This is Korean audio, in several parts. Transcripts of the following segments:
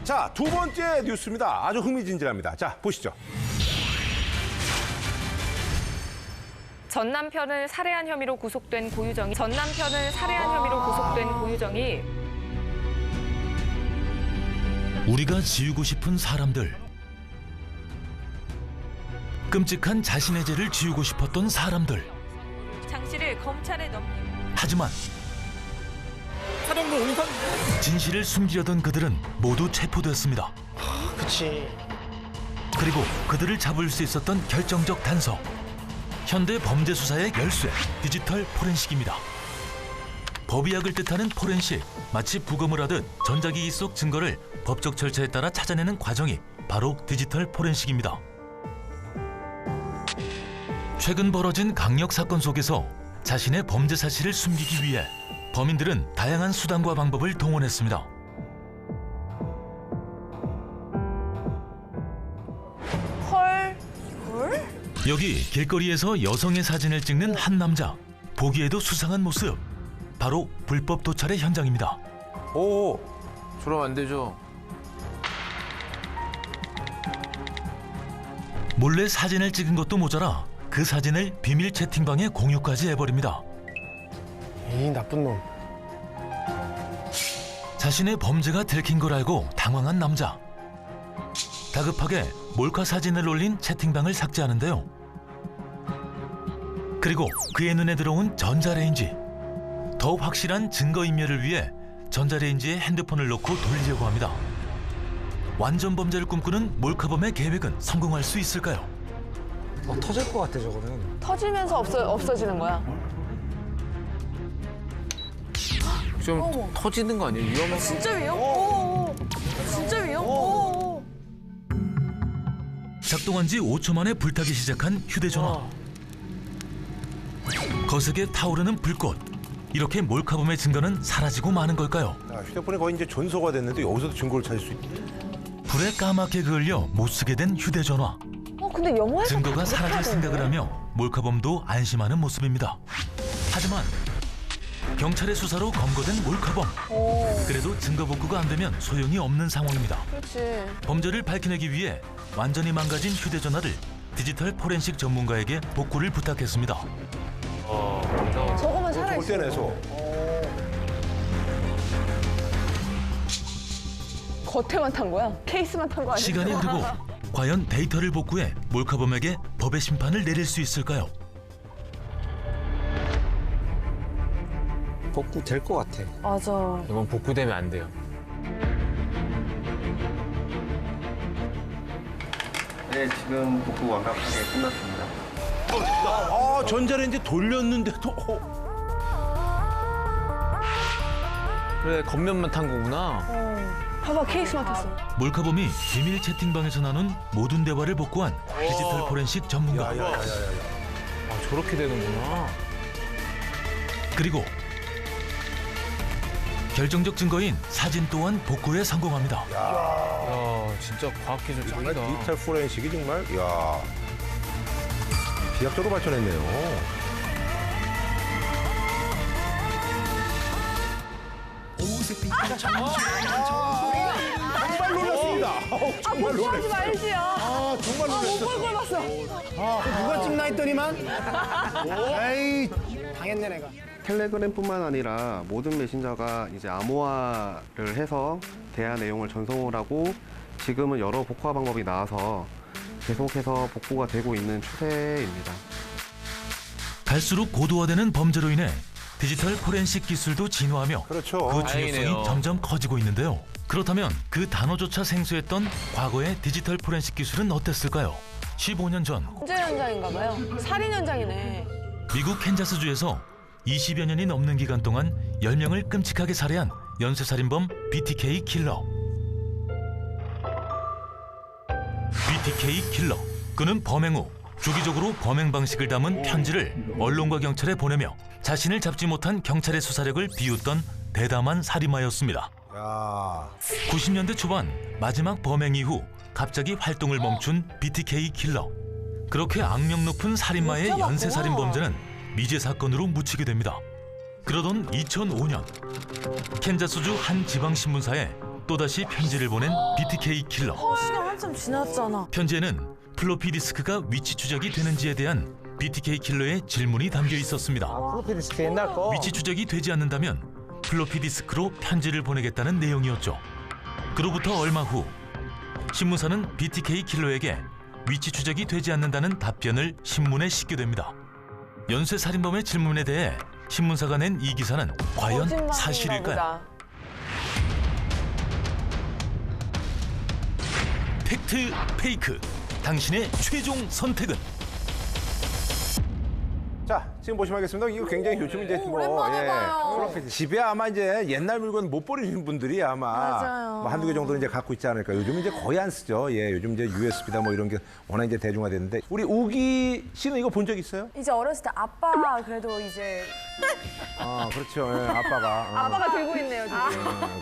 자, 두 번째 뉴스입니다. 아주 흥미진진합니다. 자, 보시죠. 전 남편을 살해한 혐의로 구속된 고유정이 우리가 지우고 싶은 사람들. 끔찍한 자신의 죄를 지우고 싶었던 사람들. 장 씨를 검찰에 넘기고 하지만 진실을 숨기려던 그들은 모두 체포됐습니다. 그치. 그리고 그들을 잡을 수 있었던 결정적 단서. 현대 범죄 수사의 열쇠, 디지털 포렌식입니다. 법의학을 뜻하는 포렌식, 마치 부검을 하듯 전자기기 속 증거를 법적 절차에 따라 찾아내는 과정이 바로 디지털 포렌식입니다. 최근 벌어진 강력 사건 속에서 자신의 범죄 사실을 숨기기 위해 범인들은 다양한 수단과 방법을 동원했습니다. 헐? 여기 길거리에서 여성의 사진을 찍는 한 남자. 보기에도 수상한 모습. 바로 불법 도찰의 현장입니다. 오, 저러면 안 되죠. 몰래 사진을 찍은 것도 모자라 그 사진을 비밀 채팅방에 공유까지 해버립니다. 이 나쁜 놈. 자신의 범죄가 들킨 걸 알고 당황한 남자. 다급하게 몰카 사진을 올린 채팅방을 삭제하는데요. 그리고 그의 눈에 들어온 전자레인지. 더 확실한 증거인멸을 위해 전자레인지에 핸드폰을 넣고 돌리려고 합니다. 완전 범죄를 꿈꾸는 몰카범의 계획은 성공할 수 있을까요? 터질 것 같아 저거는. 터지면서 없어지는 거야. 좀 터지는 거 아니에요? 위험한 거. 진짜 위험? 진짜 위험? 작동한 지 5초 만에 불타기 시작한 휴대전화. 거세게 타오르는 불꽃. 이렇게 몰카범의 증거는 사라지고 마는 걸까요? 야, 휴대폰이 거의 이제 전소가 됐는데 여기서도 증거를 찾을 수 있대. 불에 까맣게 그을려 못 쓰게 된 휴대전화. 근데 영화에서 증거가 다 사라질 그렇게 생각을 하던데? 하며 몰카범도 안심하는 모습입니다. 하지만 경찰의 수사로 검거된 몰카범. 그래도 증거 복구가 안 되면 소용이 없는 상황입니다. 그렇지. 범죄를 밝혀내기 위해 완전히 망가진 휴대전화를 디지털 포렌식 전문가에게 복구를 부탁했습니다. 저거만 저걸 살아있어. 떼내서. 겉에만 탄 거야? 케이스만 탄 거 아니야? 시간이 흐르고 과연 데이터를 복구해 몰카범에게 법의 심판을 내릴 수 있을까요? 복구 될 것 같아. 맞아. 이건 복구되면 안 돼요. 네, 지금 복구 완벽하게 끝났습니다. 아, 전자레인지 돌렸는데도. 그래 겉면만 탄 거구나. 봐봐, 케이스만 탔어. 몰카범이 비밀 채팅방에서 나눈 모든 대화를 복구한 디지털 포렌식 전문가. 아 저렇게 되는구나. 그리고 결정적 증거인 사진 또한 복구에 성공합니다. 야 진짜 과학기술 정말 짱이다. 디지털 포렌식이 정말, 야, 비약적으로 발전했네요. 정말 놀랐습니다. 정말 놀랐어요. 말지. 정말 놀랐어요. 꼴 봤어. 누가 찍나 했더니만 에이 당했네 내가. 텔레그램뿐만 아니라 모든 메신저가 이제 암호화를 해서 대화 내용을 전송을 하고 지금은 여러 복구화 방법이 나와서 계속해서 복구가 되고 있는 추세입니다. 갈수록 고도화되는 범죄로 인해 디지털 포렌식 기술도 진화하며 그렇죠. 그 다행이네요. 중요성이 점점 커지고 있는데요. 그렇다면 그 단어조차 생소했던 과거의 디지털 포렌식 기술은 어땠을까요? 15년 전 범죄 현장인가 봐요. 살인 현장이네. 미국 캔자스주에서 20여 년이 넘는 기간 동안 10명을 끔찍하게 살해한 연쇄살인범 BTK 킬러. BTK 킬러. 그는 범행 후 주기적으로 범행 방식을 담은 편지를 언론과 경찰에 보내며 자신을 잡지 못한 경찰의 수사력을 비웃던 대담한 살인마였습니다. 야, 90년대 초반 마지막 범행 이후 갑자기 활동을 멈춘 BTK 킬러. 그렇게 악명 높은 살인마의 연쇄살인 범죄는 미제 사건으로 묻히게 됩니다. 그러던 2005년 캔자스주 한 지방신문사에 또 또다시 편지를 보낸 BTK 킬러. 시간 한참 지났잖아. 편지에는 플로피 디스크가 위치 추적이 되는지에 대한 BTK 킬러의 질문이 담겨 있었습니다. 프로필 디스크 옛날 거. 위치 추적이 되지 않는다면 플로피 디스크로 편지를 보내겠다는 내용이었죠. 그로부터 얼마 후 신문사는 BTK 킬러에게 위치 추적이 되지 않는다는 답변을 신문에 싣게 됩니다. 연쇄 살인범의 질문에 대해 신문사가 낸 이 기사는 과연 거짓말인가 사실일까요? 보다. 팩트, 페이크. 당신의 최종 선택은? 자, 지금 보시면 알겠습니다. 이거 굉장히 요즘 이제 오랜만에 봐요. 집에 아마 이제 옛날 물건 못 버리는 분들이 아마 맞아요. 뭐 한두 개 정도는 이제 갖고 있지 않을까. 요즘 이제 거의 안 쓰죠. 예, 요즘 이제 USB다 뭐 이런 게 워낙 이제 대중화됐는데 우리 우기 씨는 이거 본 적 있어요? 이제 어렸을 때 아빠 그래도 이제 아, 그렇죠. 예, 아빠가. 아빠가 들고 있네요, 지금.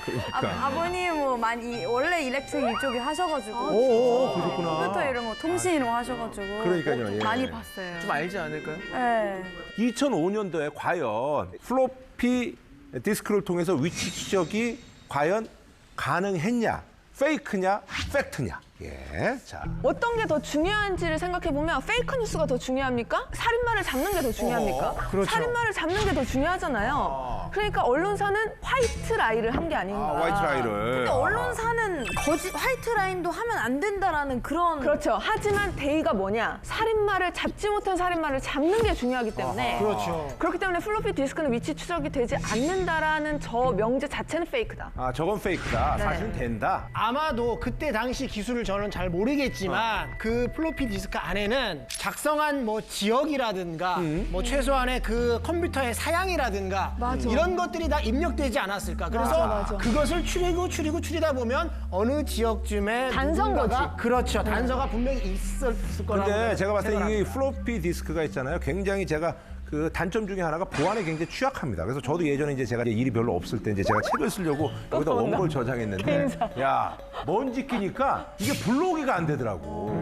그러니까. 아버님 뭐 많이 원래 일렉트릭 이쪽에 하셔가지고 오, 그러셨구나. 컴퓨터 이런 거 통신 이런 거 하셔가지고 그러니까요, 예. 많이 봤어요. 좀 알지 않을까요? 네. 2005년도에 과연 플로피 디스크를 통해서 위치 추적이 과연 가능했냐? 페이크냐? 팩트냐? 예. 자. 어떤 게 더 중요한지를 생각해보면 페이크 뉴스가 더 중요합니까? 살인마를 잡는 게 더 중요합니까? 그렇죠. 살인마를 잡는 게 더 중요하잖아요. 그러니까 언론사는 화이트 라이를 한 게 아닌가. 화이트 라이를. 근데 언론사는 화이트 라인도 하면 안 된다라는 그런 그렇죠. 하지만 대의가 뭐냐? 살인마를 잡지 못한 살인마를 잡는 게 중요하기 때문에. 그렇죠. 그렇기 때문에 플로피 디스크는 위치 추적이 되지 않는다라는 저 명제 자체는 페이크다. 아, 저건 페이크다. 네. 사실은 된다. 아마도 그때 당시 기술을 저는 잘 모르겠지만 그 플로피 디스크 안에는 작성한 뭐 지역이라든가 뭐 최소한의 그 컴퓨터의 사양이라든가 맞아. 이런 것들이 다 입력되지 않았을까. 그래서 맞아. 그것을 추리다 보면 어느 지역쯤에 단서인 누군가가 거지. 그렇죠. 단서가 분명히 있을 거라고. 근데 제가 봤을 때 이 생각합니다. 플로피 디스크가 있잖아요. 굉장히 제가 그 단점 중에 하나가 보안에 굉장히 취약합니다. 그래서 저도 예전에 이제 제가 일이 별로 없을 때 이제 제가 책을 쓰려고 여기다 원고를 저장했는데 야, 먼지 끼니까 이게 블로그가 안 되더라고.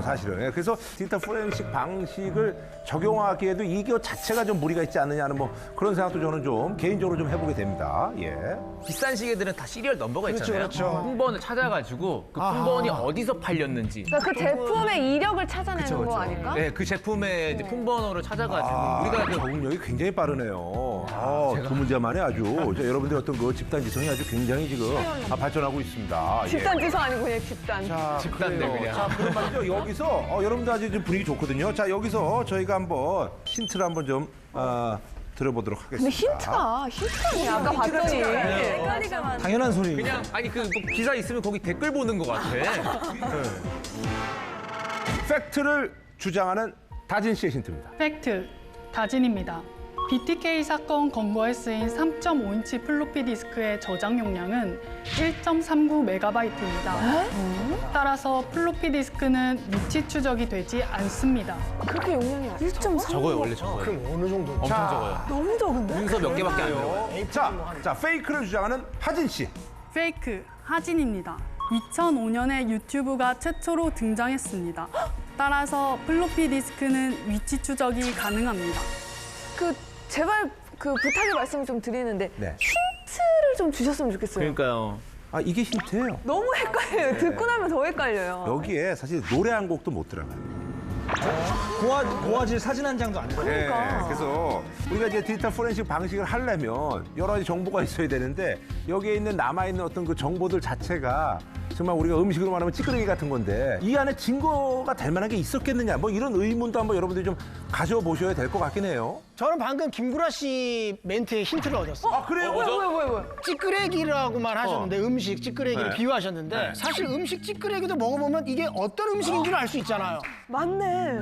사실은. 예, 그래서 디지털 포렌식 방식을 적용하기에도 이거 자체가 좀 무리가 있지 않느냐는 뭐 그런 생각도 저는 좀 개인적으로 좀 해보게 됩니다. 예. 비싼 시계들은 다 시리얼 넘버가 있잖아요. 그렇죠. 품번을 찾아가지고 그 품번이 어디서 팔렸는지. 그러니까 그 제품의 이력을 찾아내는 거 아닐까? 네, 그 제품의 이제 품번호를 찾아가지고 우리가 그 적응력이 굉장히 빠르네요. 두 문제 만에 아주 여러분들 어떤 그 집단 지성이 아주 굉장히 지금 발전하고 있습니다. 예. 집단 지성 아니고 그냥 집단. 자, 집단들 그래요. 그냥. 자, 그럼 말이죠. 여기서 여러분들 아주 좀 분위기 좋거든요. 자, 여기서 저희가 한번 힌트를 한번 좀 들어보도록 근데 하겠습니다. 힌트가 아니야. 아까 봤더니. 헷갈리가 많아. 당연한 소리. 그냥 아니 그 뭐 기사 있으면 거기 댓글 보는 것 같아. 팩트를 주장하는 다진 씨의 힌트입니다. 팩트, 다진입니다. BTK 사건 검거에 쓰인 3.5인치 플로피 디스크의 저장 용량은 1.39MB입니다. 따라서 플로피 디스크는 위치 추적이 되지 않습니다. 그렇게 용량이 많아. 1.3. 적어요 원래 적어요. 그럼 어느 정도? 엄청 적어요. 너무 적은데? 문서 몇 개밖에 안 돼요. 자, 페이크를 주장하는 하진 씨. 페이크, 하진입니다. 2005년에 유튜브가 최초로 등장했습니다. 따라서 플로피 디스크는 위치 추적이 가능합니다. 제발 부탁의 말씀을 좀 드리는데 네. 힌트를 좀 주셨으면 좋겠어요. 그러니까요. 아, 이게 힌트예요. 너무 헷갈려요. 듣고 나면 더 헷갈려요. 여기에 사실 노래 한 곡도 못 들어가요. 고화질 사진 한 장도 안 돼. 그래서 우리가 이제 디지털 포렌식 방식을 하려면 여러 가지 정보가 있어야 되는데 여기에 있는 남아있는 어떤 그 정보들 자체가 정말 우리가 음식으로 말하면 찌끄레기 같은 건데 이 안에 증거가 될 만한 게 있었겠느냐 뭐 이런 의문도 한번 여러분들이 좀 가져보셔야 될 것 같긴 해요. 저는 방금 김구라 씨 멘트에 힌트를 얻었어요. 아, 그래요? 뭐야? 찌끄레기라고만 하셨는데 음식 찌끄레기를 네. 비유하셨는데 사실 음식 찌끄레기도 먹어보면 이게 어떤 음식인 줄 알 수 있잖아요. 맞네.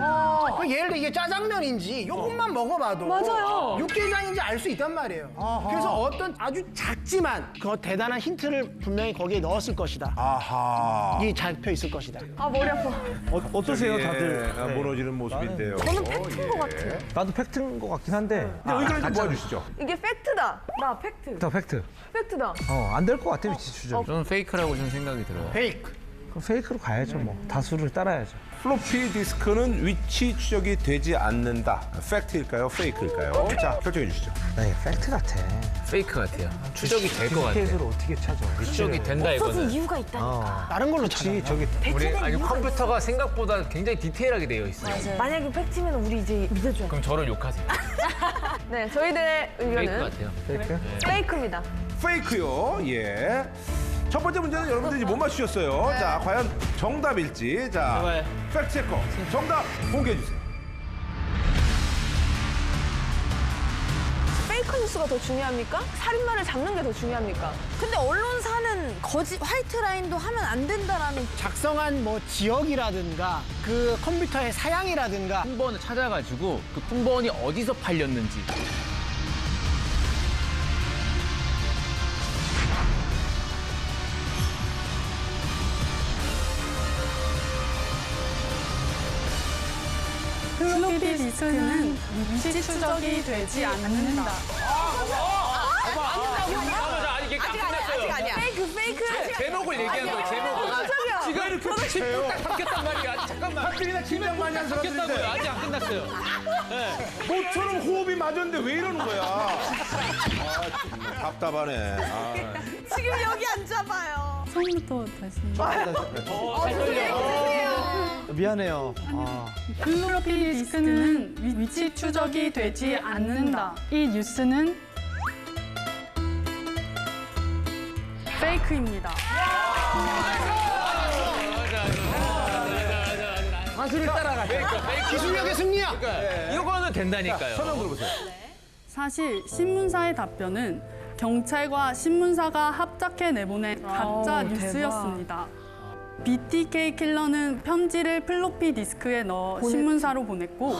그 예를 들어 이게 짜장면인지 이것만 먹어봐도 맞아요. 육개장인지 알 수 있단 말이에요. 그래서 어떤 아주 작지만 그 대단한 힌트를 분명히 거기에 넣었을 것이다. 아하. 이게 잡혀 있을 것이다. 아, 머리 아파. 어떠세요, 예, 다들? 무너지는 모습인데요. 저는 팩트인 것 같아요. 나도 팩트인 것 같긴 한데. 의견을 좀 모아주시죠. 이게 팩트다. 나 팩트. 다 팩트. 팩트다. 안 될 것 같아, 위치 추적. 저는 페이크라고 좀 생각이 들어요. 페이크. 그럼 페이크로 가야죠 뭐. 다수를 따라야죠. 플로피 디스크는 위치 추적이 되지 않는다. 팩트일까요? 페이크일까요? 자, 결정해 주시죠. 네, 팩트 같아. 페이크 같아요. 추적이 될 것 같아요. 디스켓으로 어떻게 찾아? 추적이 된다 없어진 이거는. 이유가 있다니까. 다른 걸로 찾아. 저기 우리 아니 컴퓨터가 생각보다 굉장히 디테일하게 되어 있어요. 만약에 팩트면 우리 이제 믿어줘야 돼. 그럼 저를 욕하세요. 네, 저희들의 페이크 의견은 같아요. 페이크? 페이크입니다. 페이크요. 예. 첫 번째 문제는 여러분들이 못 맞추셨어요. 자, 과연 정답일지. 자, 제발. 팩트체커 정답 공개해 주세요. 페이크 뉴스가 더 중요합니까? 살인마를 잡는 게 더 중요합니까? 근데 언론사는 화이트 라인도 하면 안 된다라는 작성한 뭐 지역이라든가 그 컴퓨터의 사양이라든가 품번을 찾아가지고 그 품번이 어디서 팔렸는지. 플로피 디스크는 위치 추적이 되지 않는다. 아니 이게 안 끝났어요. 아니야. 페이크. 제목을 얘기한 거예요. 제목을. 지금 이렇게 지금 딱 바뀌었단 말이야. 아니, 잠깐만. 하필이나 진작 많이 한 바뀌었다고요. 사람들인데 아직 안 끝났어요. 모처럼 호흡이 맞았는데 왜 이러는 거야? 아, 정말 답답하네. 아. 지금 여기 앉아봐요. 처음부터 다시. 미안해요. 아. 플로피 디스크는 위치 추적이 되지 않는다. 이 뉴스는 페이크입니다. 가수를 따라가. 기술력의 승리야. 이거는 된다니까요. 설명 들어보세요. 사실 신문사의 답변은 경찰과 신문사가 합작해 내보낸 가짜 뉴스였습니다. BTK 킬러는 편지를 플로피 디스크에 넣어 신문사로 보냈고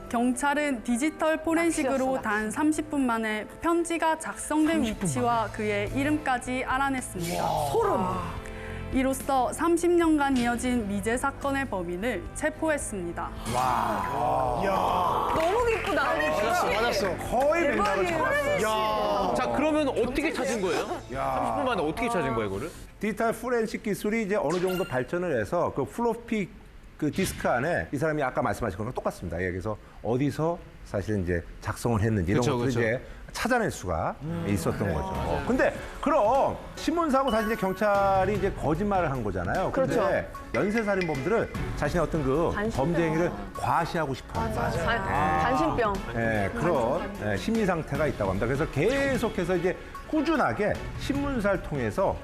경찰은 디지털 포렌식으로 단 30분 만에 편지가 작성된 위치와 그의 이름까지 알아냈습니다. 소름! 이로써 30년간 이어진 미제 사건의 범인을 체포했습니다. 너무 기쁘다. 맞았어. 거의 맥락을 잡았어요. 자 그러면 어떻게 찾은 거예요? 30분 만에 어떻게 찾은 거예요, 이거를? 디지털 포렌식 기술이 이제 어느 정도 발전을 해서 그 플로피 그 디스크 안에 이 사람이 아까 말씀하신 거랑 똑같습니다. 그래서 어디서 사실 이제 작성을 했는지 이런 그쵸, 것들을 그쵸. 이제 찾아낼 수가 있었던 거죠. 근데 그럼 신문사하고 사실 이제 경찰이 이제 거짓말을 한 거잖아요. 근데 그렇죠. 연쇄살인범들은 자신의 어떤 그 범죄 행위를 과시하고 싶어 합니다. 단신병. 예, 그런 심리 상태가 있다고 합니다. 그래서 계속해서 이제 꾸준하게 신문사를 통해서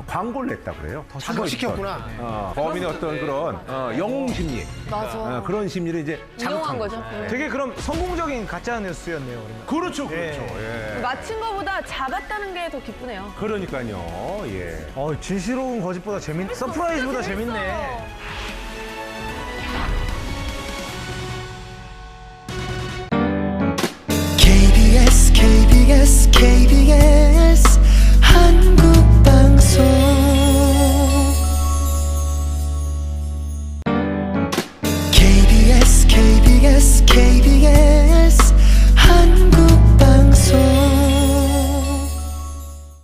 광고를 냈다고 그래요. 자극시켰구나. 범인의 어떤 그런 영웅 심리, 맞아. 그런 심리를 이제 이용한 자극한 거죠. 되게 그럼 성공적인 가짜 뉴스였네요. 그러면. 그렇죠, 그렇죠. 예. 맞힌 거보다 잡았다는 게 더 기쁘네요. 그러니까요. 예. 진실로운 거짓보다 서프라이즈보다 재밌네. KBS